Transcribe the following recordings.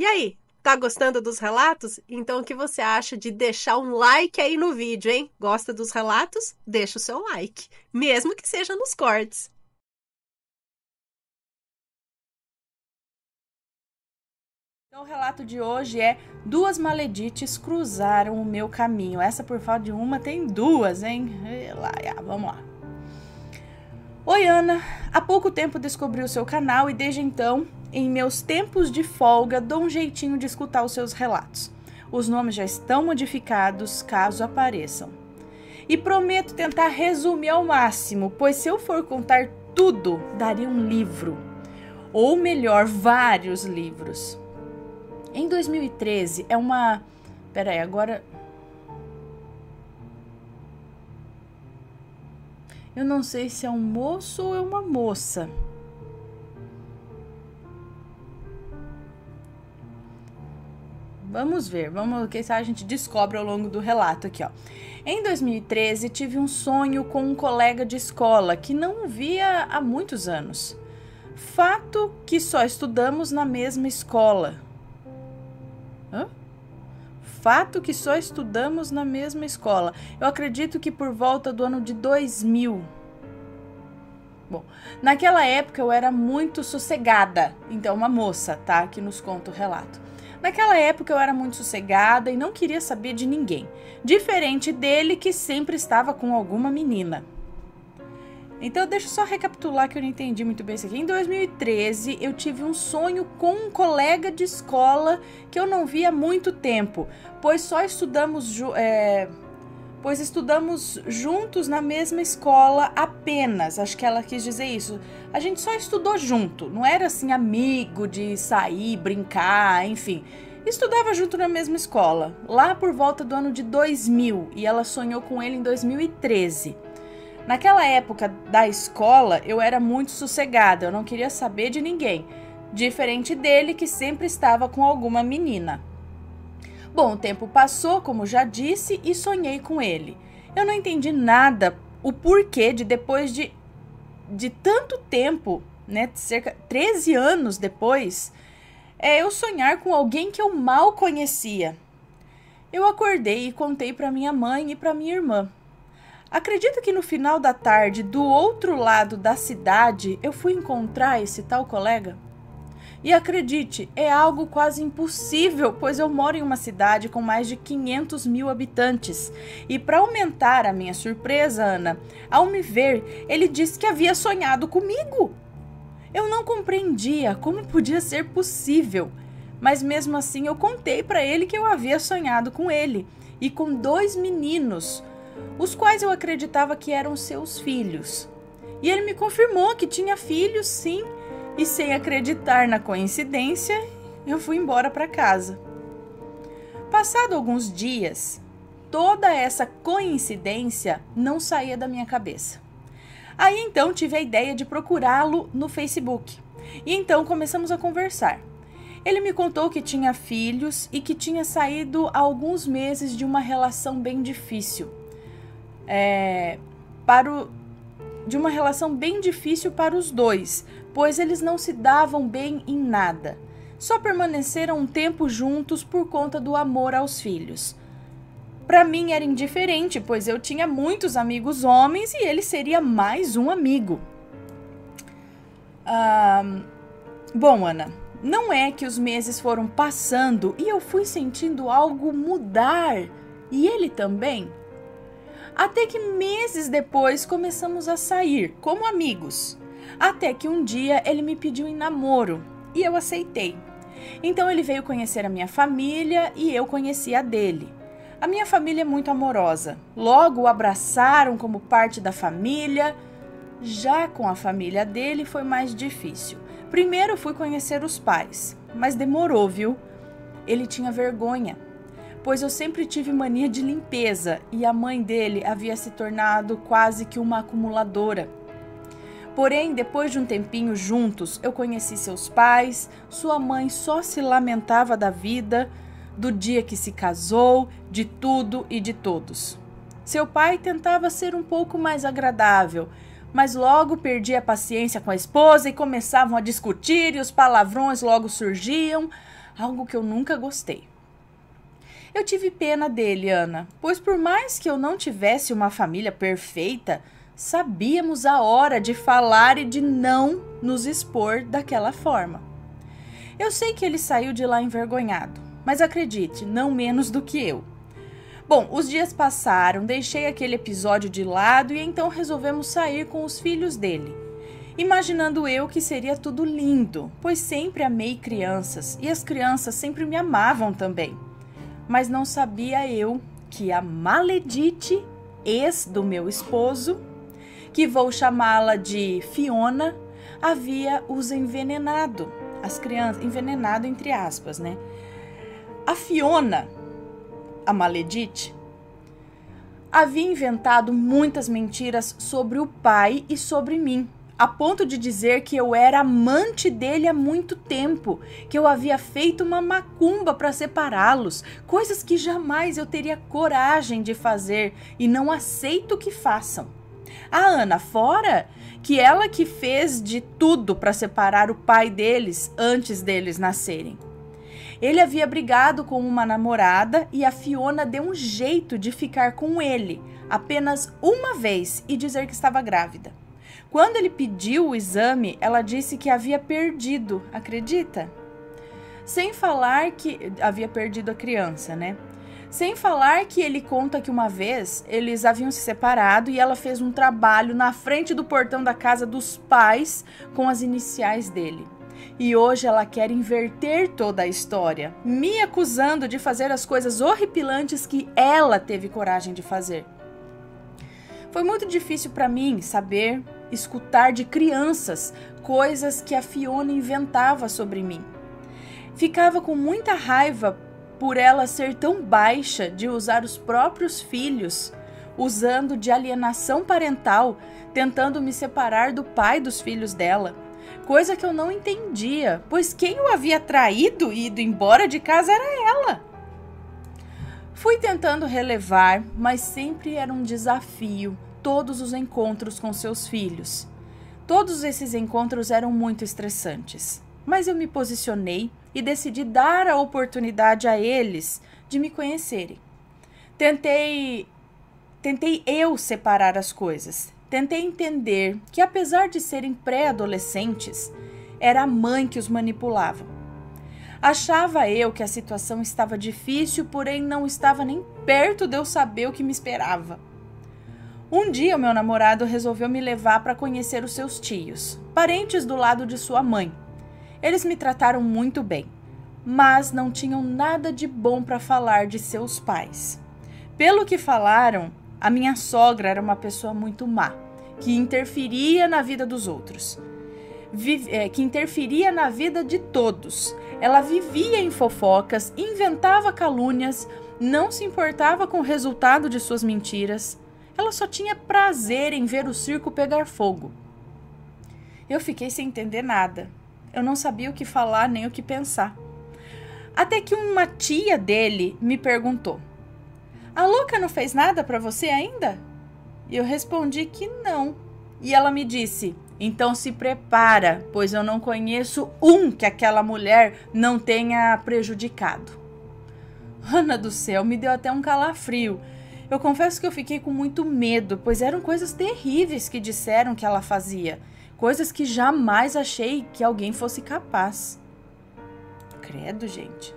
E aí, tá gostando dos relatos? Então o que você acha de deixar um like aí no vídeo, hein? Gosta dos relatos? Deixa o seu like, mesmo que seja nos cortes. Então, o relato de hoje é: duas maledites cruzaram o meu caminho. Essa, por falta de uma, tem duas, hein? Vamos lá. Oi, Ana. Há pouco tempo descobri o seu canal e desde então, em meus tempos de folga, dou um jeitinho de escutar os seus relatos. Os nomes já estão modificados, caso apareçam. E prometo tentar resumir ao máximo, pois se eu for contar tudo, daria um livro. Ou melhor, vários livros. Em 2013, é uma... Peraí, agora... Eu não sei se é um moço ou é uma moça. Vamos ver, quem sabe a gente descobre ao longo do relato aqui, ó. Em 2013, tive um sonho com um colega de escola que não via há muitos anos. Fato que só estudamos na mesma escola. Fato que só estudamos na mesma escola. Eu acredito que por volta do ano de 2000. Bom, naquela época eu era muito sossegada. Então, uma moça, tá? Que nos conta o relato. Naquela época eu era muito sossegada e não queria saber de ninguém. Diferente dele, que sempre estava com alguma menina. Então, deixa eu só recapitular que eu não entendi muito bem isso aqui. Em 2013, eu tive um sonho com um colega de escola que eu não via há muito tempo, pois estudamos juntos na mesma escola apenas. Acho que ela quis dizer isso. A gente só estudou junto, não era assim amigo de sair, brincar, enfim. Estudava junto na mesma escola, lá por volta do ano de 2000, e ela sonhou com ele em 2013. Naquela época da escola, eu era muito sossegada, eu não queria saber de ninguém, diferente dele que sempre estava com alguma menina. Bom, o tempo passou, como já disse, e sonhei com ele. Eu não entendi nada, o porquê de depois de tanto tempo, né, cerca de 13 anos depois, eu sonhar com alguém que eu mal conhecia. Eu acordei e contei para minha mãe e para minha irmã. Acredita que no final da tarde, do outro lado da cidade, eu fui encontrar esse tal colega? E acredite, é algo quase impossível, pois eu moro em uma cidade com mais de 500 mil habitantes. E para aumentar a minha surpresa, Ana, ao me ver, ele disse que havia sonhado comigo. Eu não compreendia como podia ser possível, mas mesmo assim eu contei para ele que eu havia sonhado com ele e com 2 meninos, os quais eu acreditava que eram seus filhos. E ele me confirmou que tinha filhos, sim, e sem acreditar na coincidência, eu fui embora para casa. Passado alguns dias, toda essa coincidência não saía da minha cabeça. Aí então tive a ideia de procurá-lo no Facebook. E então começamos a conversar. Ele me contou que tinha filhos e que tinha saído há alguns meses de uma relação bem difícil. De uma relação bem difícil para os dois, pois eles não se davam bem em nada. Só permaneceram um tempo juntos por conta do amor aos filhos. Para mim era indiferente, pois eu tinha muitos amigos homens e ele seria mais um amigo. Bom, Ana, não é que os meses foram passando e eu fui sentindo algo mudar, e ele também? Até que meses depois começamos a sair como amigos. Até que um dia ele me pediu em namoro e eu aceitei. Então ele veio conhecer a minha família e eu conheci a dele. A minha família é muito amorosa. Logo o abraçaram como parte da família. Já com a família dele foi mais difícil. Primeiro fui conhecer os pais, mas demorou, viu? Ele tinha vergonha, pois eu sempre tive mania de limpeza e a mãe dele havia se tornado quase que uma acumuladora. Porém, depois de um tempinho juntos, eu conheci seus pais, sua mãe só se lamentava da vida, do dia que se casou, de tudo e de todos. Seu pai tentava ser um pouco mais agradável, mas logo perdia a paciência com a esposa e começavam a discutir e os palavrões logo surgiam. algo que eu nunca gostei. Eu tive pena dele, Ana, pois por mais que eu não tivesse uma família perfeita, sabíamos a hora de falar e de não nos expor daquela forma. Eu sei que ele saiu de lá envergonhado, mas acredite, não menos do que eu. Bom, os dias passaram, deixei aquele episódio de lado e então resolvemos sair com os filhos dele. Imaginando eu que seria tudo lindo, pois sempre amei crianças e as crianças sempre me amavam também. Mas não sabia eu que a Maledite, ex do meu esposo, que vou chamá-la de Fiona, havia os envenenado. As crianças, envenenado entre aspas, né? A Fiona, a Maledite, havia inventado muitas mentiras sobre o pai e sobre mim, a ponto de dizer que eu era amante dele há muito tempo, que eu havia feito uma macumba para separá-los, coisas que jamais eu teria coragem de fazer e não aceito que façam. A Ana, fora que ela que fez de tudo para separar o pai deles antes deles nascerem. Ele havia brigado com uma namorada e a Fiona deu um jeito de ficar com ele apenas uma vez e dizer que estava grávida. Quando ele pediu o exame, ela disse que havia perdido, acredita? Sem falar que havia perdido a criança, né? Sem falar que ele conta que uma vez eles haviam se separado e ela fez um trabalho na frente do portão da casa dos pais com as iniciais dele. E hoje ela quer inverter toda a história, me acusando de fazer as coisas horripilantes que ela teve coragem de fazer. Foi muito difícil para mim escutar de crianças coisas que a Fiona inventava sobre mim. Ficava com muita raiva por ela ser tão baixa de usar os próprios filhos, usando de alienação parental, tentando me separar do pai dos filhos dela. Coisa que eu não entendia, pois quem o havia traído e ido embora de casa era ela. Fui tentando relevar, mas sempre era um desafio todos os encontros com seus filhos. Todos esses encontros eram muito estressantes, mas eu me posicionei e decidi dar a oportunidade a eles de me conhecerem. Tentei eu separar as coisas. Tentei entender que, apesar de serem pré-adolescentes, era a mãe que os manipulava. Achava eu que a situação estava difícil, porém não estava nem perto de eu saber o que me esperava. Um dia, o meu namorado resolveu me levar para conhecer os seus tios, parentes do lado de sua mãe. Eles me trataram muito bem, mas não tinham nada de bom para falar de seus pais. Pelo que falaram, a minha sogra era uma pessoa muito má, que interferia na vida dos outros, que interferia na vida de todos. Ela vivia em fofocas, inventava calúnias, não se importava com o resultado de suas mentiras. Ela só tinha prazer em ver o circo pegar fogo. Eu fiquei sem entender nada. Eu não sabia o que falar nem o que pensar. Até que uma tia dele me perguntou: "A louca não fez nada para você ainda?" E eu respondi que não. E ela me disse: "Então se prepara, pois eu não conheço um que aquela mulher não tenha prejudicado." Ana do céu, me deu até um calafrio. Eu confesso que eu fiquei com muito medo, pois eram coisas terríveis que disseram que ela fazia. Coisas que jamais achei que alguém fosse capaz. Credo, gente.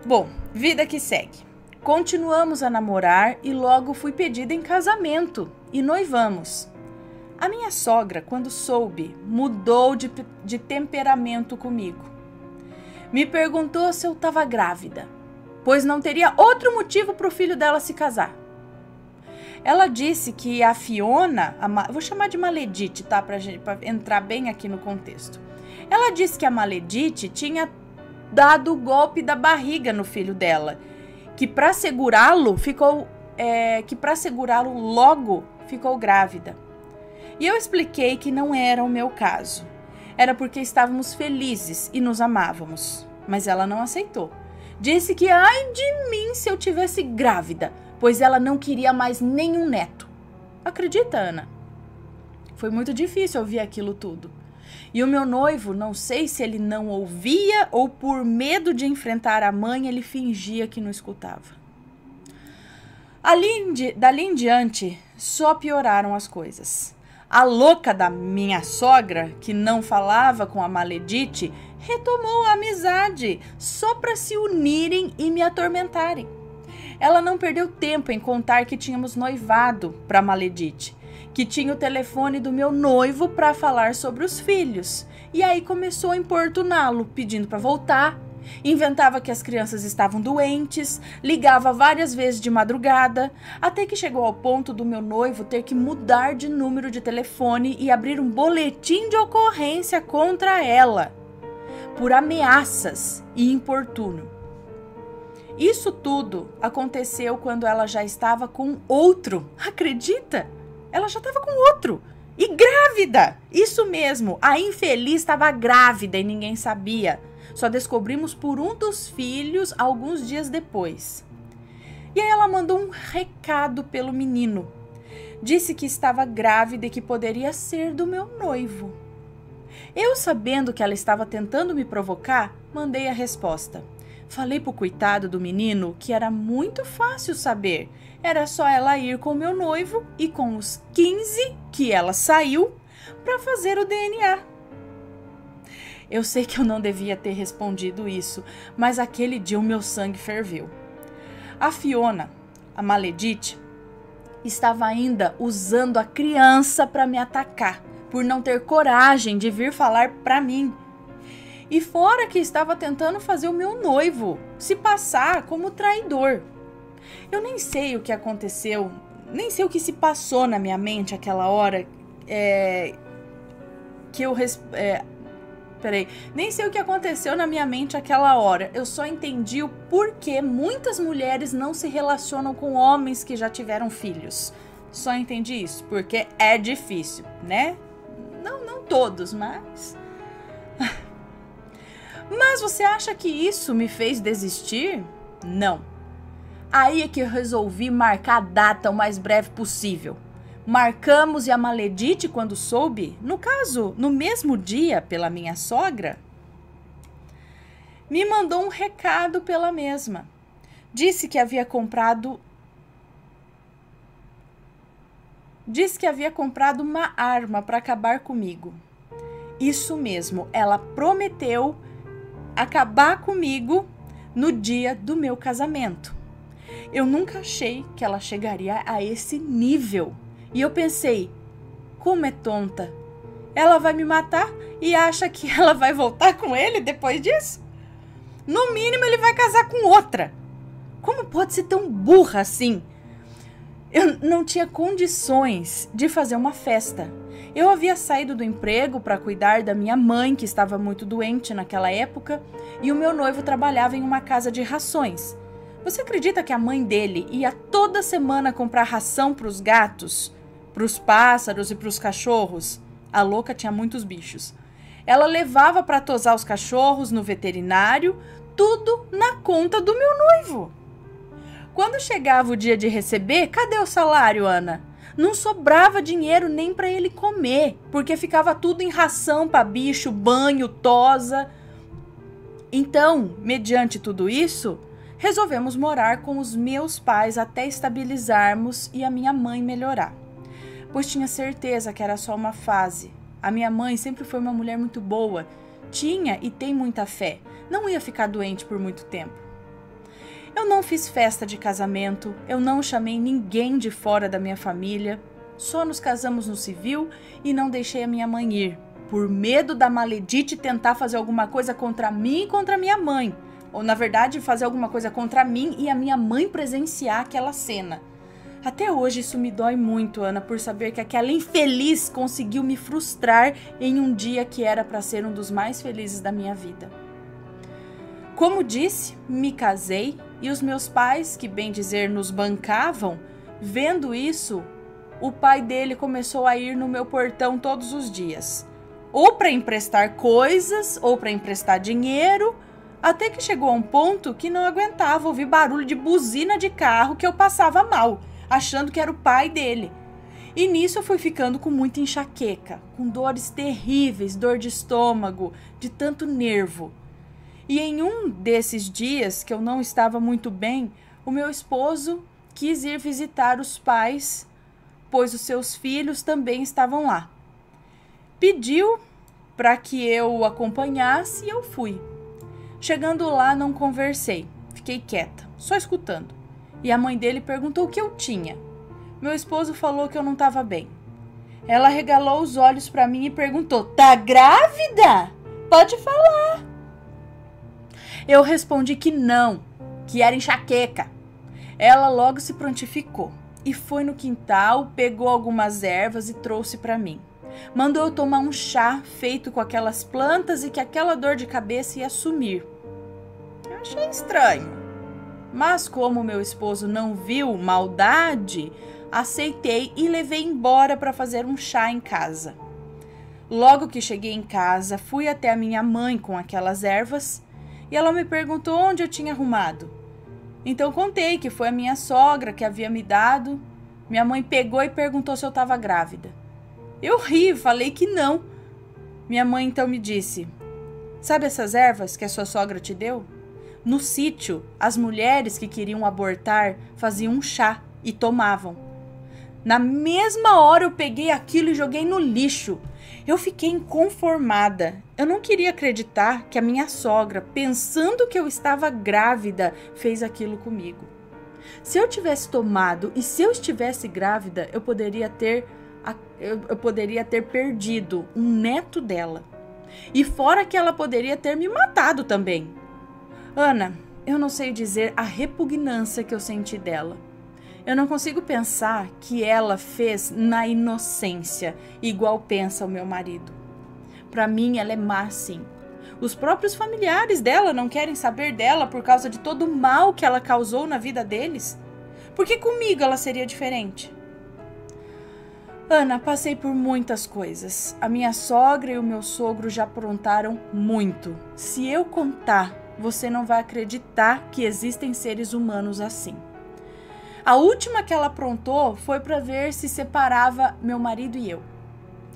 Bom, vida que segue. Continuamos a namorar e logo fui pedida em casamento e noivamos. A minha sogra, quando soube, mudou de temperamento comigo. Me perguntou se eu estava grávida, pois não teria outro motivo para o filho dela se casar. Ela disse que a Fiona, vou chamar de Maledite, tá, para entrar bem aqui no contexto. Ela disse que a Maledite tinha dado o golpe da barriga no filho dela, que para segurá-lo logo ficou grávida. E eu expliquei que não era o meu caso. Era porque estávamos felizes e nos amávamos. Mas ela não aceitou. Disse que ai de mim se eu tivesse grávida, pois ela não queria mais nenhum neto. Acredita, Ana? Foi muito difícil ouvir aquilo tudo. E o meu noivo, não sei se ele não ouvia ou por medo de enfrentar a mãe, ele fingia que não escutava. Dali em diante, só pioraram as coisas. A louca da minha sogra, que não falava com a Maledite, retomou a amizade só para se unirem e me atormentarem. Ela não perdeu tempo em contar que tínhamos noivado para Maledite, que tinha o telefone do meu noivo para falar sobre os filhos. E aí começou a importuná-lo, pedindo para voltar. Inventava que as crianças estavam doentes, ligava várias vezes de madrugada, até que chegou ao ponto do meu noivo ter que mudar de número de telefone e abrir um boletim de ocorrência contra ela, por ameaças e importuno. Isso tudo aconteceu quando ela já estava com outro, acredita? Ela já estava com outro. E grávida! Isso mesmo, a infeliz estava grávida e ninguém sabia. Só descobrimos por um dos filhos alguns dias depois. E aí ela mandou um recado pelo menino. Disse que estava grávida e que poderia ser do meu noivo. Eu, sabendo que ela estava tentando me provocar, mandei a resposta. Falei pro coitado do menino que era muito fácil saber. Era só ela ir com o meu noivo e com os 15 que ela saiu para fazer o DNA. Eu sei que eu não devia ter respondido isso, mas aquele dia o meu sangue ferveu. A Fiona, a Maledite, estava ainda usando a criança para me atacar, por não ter coragem de vir falar para mim. E fora que estava tentando fazer o meu noivo se passar como traidor. Eu nem sei o que aconteceu, nem sei o que se passou na minha mente aquela hora nem sei o que aconteceu na minha mente aquela hora. Eu só entendi o porquê muitas mulheres não se relacionam com homens que já tiveram filhos. Só entendi isso, porque é difícil, né? Não todos, mas... Mas você acha que isso me fez desistir? Não. Aí é que eu resolvi marcar a data o mais breve possível. Marcamos e a Maledite, quando soube, no caso, no mesmo dia, pela minha sogra, me mandou um recado pela mesma. Disse que havia comprado uma arma para acabar comigo. Isso mesmo, ela prometeu acabar comigo no dia do meu casamento. Eu nunca achei que ela chegaria a esse nível. E eu pensei, como é tonta. Ela vai me matar e acha que ela vai voltar com ele depois disso? No mínimo ele vai casar com outra. Como pode ser tão burra assim? Eu não tinha condições de fazer uma festa. Eu havia saído do emprego para cuidar da minha mãe, que estava muito doente naquela época, e o meu noivo trabalhava em uma casa de rações. Você acredita que a mãe dele ia toda semana comprar ração para os gatos, para os pássaros e para os cachorros? A louca tinha muitos bichos. Ela levava para tosar os cachorros no veterinário, tudo na conta do meu noivo. Quando chegava o dia de receber, cadê o salário, Ana? Não sobrava dinheiro nem para ele comer, porque ficava tudo em ração para bicho, banho, tosa. Então, mediante tudo isso, resolvemos morar com os meus pais até estabilizarmos e a minha mãe melhorar. Pois tinha certeza que era só uma fase. A minha mãe sempre foi uma mulher muito boa, tinha e tem muita fé, não ia ficar doente por muito tempo. Eu não fiz festa de casamento, eu não chamei ninguém de fora da minha família, só nos casamos no civil e não deixei a minha mãe ir, por medo da Maledite tentar fazer alguma coisa contra mim e contra minha mãe. Ou, na verdade, fazer alguma coisa contra mim e a minha mãe presenciar aquela cena. Até hoje isso me dói muito, Ana, por saber que aquela infeliz conseguiu me frustrar em um dia que era para ser um dos mais felizes da minha vida. Como disse, me casei e os meus pais, que bem dizer nos bancavam, vendo isso, o pai dele começou a ir no meu portão todos os dias. Ou para emprestar coisas, ou para emprestar dinheiro, até que chegou a um ponto que não aguentava ouvir barulho de buzina de carro que eu passava mal, achando que era o pai dele. E nisso eu fui ficando com muita enxaqueca, com dores terríveis, dor de estômago, de tanto nervo. E em um desses dias que eu não estava muito bem, o meu esposo quis ir visitar os pais, pois os seus filhos também estavam lá. Pediu para que eu o acompanhasse e eu fui. Chegando lá, não conversei, fiquei quieta, só escutando. E a mãe dele perguntou o que eu tinha. Meu esposo falou que eu não estava bem. Ela regalou os olhos para mim e perguntou: "Tá grávida? Pode falar." Eu respondi que não, que era enxaqueca. Ela logo se prontificou e foi no quintal, pegou algumas ervas e trouxe para mim. Mandou eu tomar um chá feito com aquelas plantas e que aquela dor de cabeça ia sumir. Eu achei estranho, mas como meu esposo não viu maldade, aceitei e levei embora para fazer um chá em casa. Logo que cheguei em casa, fui até a minha mãe com aquelas ervas e ela me perguntou onde eu tinha arrumado. Então contei que foi a minha sogra que havia me dado. Minha mãe pegou e perguntou se eu estava grávida. Eu ri, falei que não. Minha mãe então me disse: "Sabe essas ervas que a sua sogra te deu? No sítio, as mulheres que queriam abortar faziam um chá e tomavam. Na mesma hora eu peguei aquilo e joguei no lixo. Eu fiquei inconformada. Eu não queria acreditar que a minha sogra, pensando que eu estava grávida, fez aquilo comigo. Se eu tivesse tomado e se eu estivesse grávida, eu poderia ter perdido um neto dela. E fora que ela poderia ter me matado também." Ana, eu não sei dizer a repugnância que eu senti dela. Eu não consigo pensar que ela fez na inocência, igual pensa o meu marido. Para mim, ela é má, sim. Os próprios familiares dela não querem saber dela por causa de todo o mal que ela causou na vida deles. Por que comigo ela seria diferente? Ana, passei por muitas coisas. A minha sogra e o meu sogro já aprontaram muito. Se eu contar, você não vai acreditar que existem seres humanos assim. A última que ela aprontou foi para ver se separava meu marido e eu.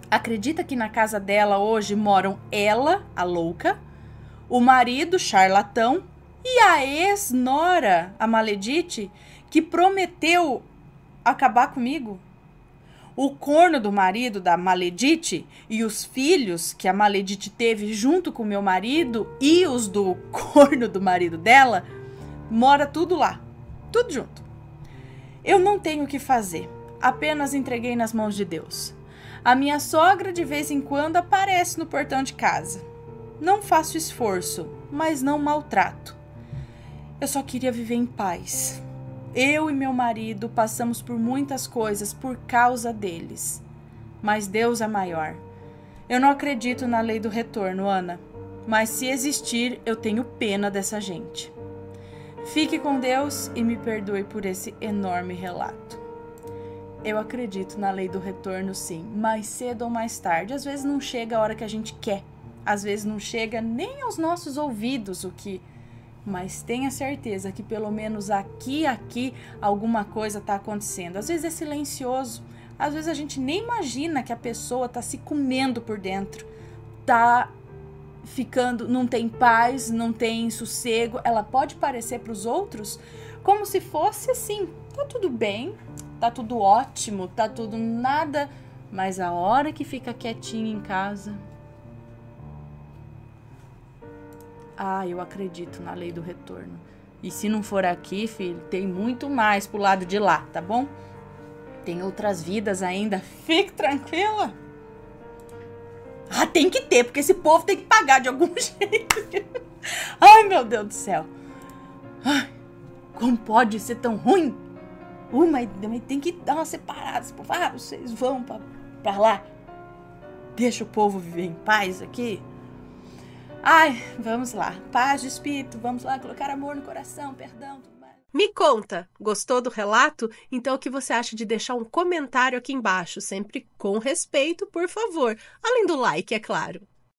Acredita que na casa dela hoje moram ela, a louca, o marido, charlatão, e a ex-nora, a maledite, que prometeu acabar comigo? O corno do marido da maledite e os filhos que a maledite teve junto com meu marido e os do corno do marido dela, mora tudo lá, tudo junto. Eu não tenho o que fazer, apenas entreguei nas mãos de Deus. A minha sogra de vez em quando aparece no portão de casa. Não faço esforço, mas não maltrato. Eu só queria viver em paz. Eu e meu marido passamos por muitas coisas por causa deles. Mas Deus é maior. Eu não acredito na lei do retorno, Ana. Mas se existir, eu tenho pena dessa gente. Fique com Deus e me perdoe por esse enorme relato. Eu acredito na lei do retorno, sim, mais cedo ou mais tarde. Às vezes não chega a hora que a gente quer. Às vezes não chega nem aos nossos ouvidos mas tenha certeza que pelo menos aqui alguma coisa está acontecendo. Às vezes é silencioso. Às vezes a gente nem imagina que a pessoa está se comendo por dentro. Está ficando, não tem paz, não tem sossego. Ela pode parecer para os outros como se fosse assim, tá tudo bem, tá tudo ótimo, tá tudo nada, mas a hora que fica quietinho em casa, eu acredito na lei do retorno. E se não for aqui, filho, tem muito mais pro lado de lá, tá bom? Tem outras vidas ainda, fique tranquila. Tem que ter, porque esse povo tem que pagar de algum jeito. Ai, meu Deus do céu. Ai, como pode ser tão ruim? Mas tem que dar uma separada. Esse povo, vocês vão pra lá. Deixa o povo viver em paz aqui. Ai, vamos lá. Paz de espírito, vamos lá colocar amor no coração, perdão, tudo mais. Me conta, gostou do relato? Então o que você acha de deixar um comentário aqui embaixo, sempre com respeito, por favor. Além do like, é claro.